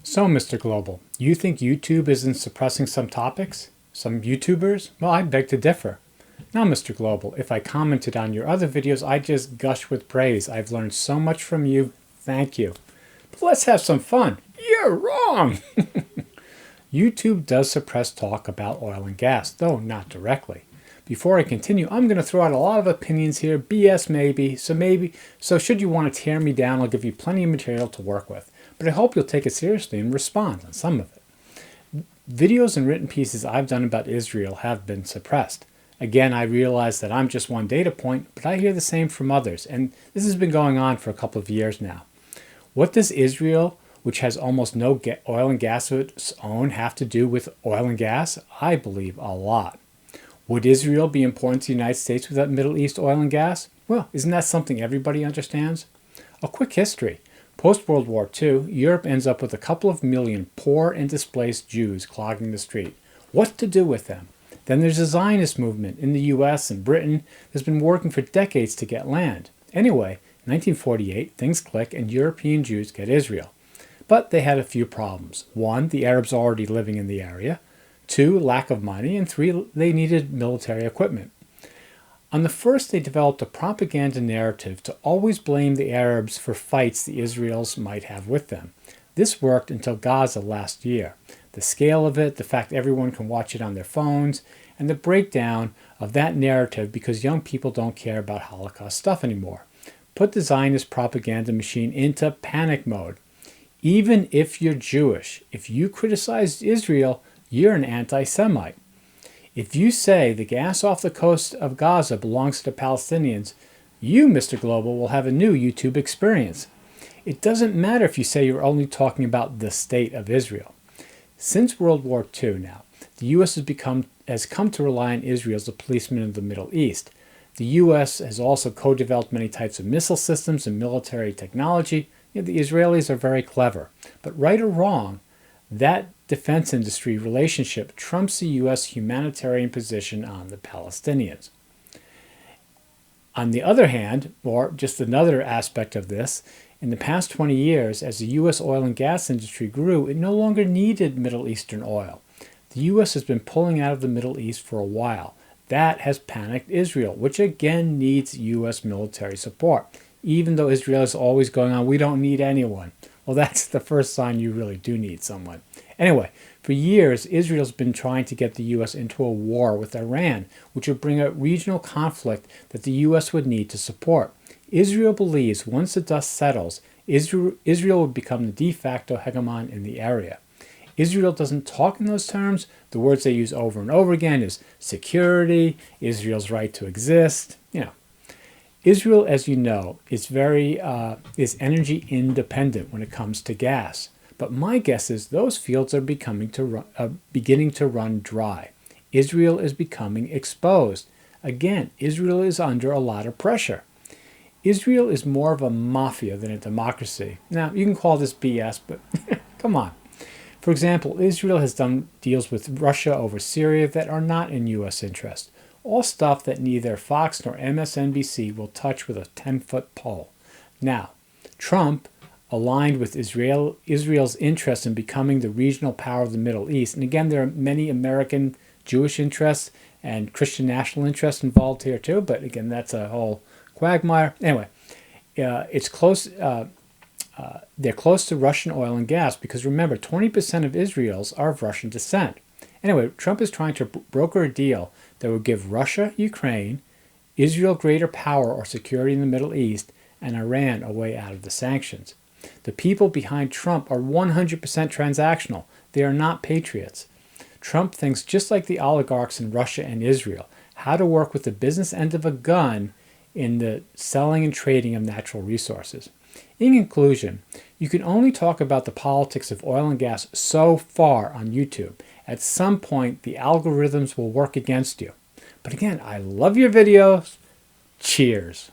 So, Mr. Global, you think YouTube isn't suppressing some topics? Some YouTubers? Well, I beg to differ. Now, Mr. Global, if I commented on your other videos, I just gush with praise. I've learned so much from you. Thank you. But let's have some fun. You're wrong! YouTube does suppress talk about oil and gas, though not directly. Before I continue, I'm going to throw out a lot of opinions here, BS maybe, so should you want to tear me down, I'll give you plenty of material to work with. But I hope you'll take it seriously and respond on some of it. Videos and written pieces I've done about Israel have been suppressed. Again, I realize that I'm just one data point, but I hear the same from others, and this has been going on for a couple of years now. What does Israel, which has almost no oil and gas of its own, have to do with oil and gas? I believe a lot. Would Israel be important to the United States without Middle East oil and gas? Well, isn't that something everybody understands? A quick history. Post-World War II, Europe ends up with a couple of million poor and displaced Jews clogging the street. What to do with them? Then there's a Zionist movement in the US and Britain that's been working for decades to get land. Anyway, in 1948, things click and European Jews get Israel. But they had a few problems. One, the Arabs already living in the area. Two, lack of money. And three, they needed military equipment. On the first, they developed a propaganda narrative to always blame the Arabs for fights the Israelis might have with them. This worked until Gaza last year. The scale of it, the fact everyone can watch it on their phones, and the breakdown of that narrative because young people don't care about Holocaust stuff anymore, put the Zionist propaganda machine into panic mode. Even if you're Jewish, if you criticize Israel, you're an anti-Semite. If you say the gas off the coast of Gaza belongs to the Palestinians, you, Mr. Global, will have a new YouTube experience. It doesn't matter if you say you're only talking about the state of Israel. Since World War II now, the U.S. has come to rely on Israel as the policeman of the Middle East. The U.S. has also co-developed many types of missile systems and military technology. The Israelis are very clever. But right or wrong, that defense industry relationship trumps the U.S. humanitarian position on the Palestinians. On the other hand, or just another aspect of this, in the past 20 years, as the U.S. oil and gas industry grew, it no longer needed Middle Eastern oil. The U.S. has been pulling out of the Middle East for a while. That has panicked Israel, which again needs U.S. military support. Even though Israel is always going on, we don't need anyone. Well, that's the first sign you really do need someone. Anyway, for years, Israel's been trying to get the U.S. into a war with Iran, which would bring a regional conflict that the U.S. would need to support. Israel believes once the dust settles, Israel would become the de facto hegemon in the area. Israel doesn't talk in those terms. The words they use over and over again is security, Israel's right to exist, Israel, as you know, is energy independent when it comes to gas. But my guess is those fields are beginning to run dry. Israel is becoming exposed. Again, Israel is under a lot of pressure. Israel is more of a mafia than a democracy. Now, you can call this BS, but come on. For example, Israel has done deals with Russia over Syria that are not in U.S. interest. All stuff that neither Fox nor MSNBC will touch with a 10-foot pole. Now, Trump aligned with Israel's interest in becoming the regional power of the Middle East. And again, there are many American Jewish interests and Christian national interests involved here too. But again, that's a whole quagmire. Anyway, it's close. They're close to Russian oil and gas because remember, 20% of Israelis are of Russian descent. Anyway, Trump is trying to broker a deal that would give Russia, Ukraine, Israel greater power or security in the Middle East, and Iran a way out of the sanctions. The people behind Trump are 100% transactional. They are not patriots. Trump thinks just like the oligarchs in Russia and Israel, how to work with the business end of a gun in the selling and trading of natural resources. In conclusion, you can only talk about the politics of oil and gas so far on YouTube. At some point, the algorithms will work against you. But again, I love your videos. Cheers.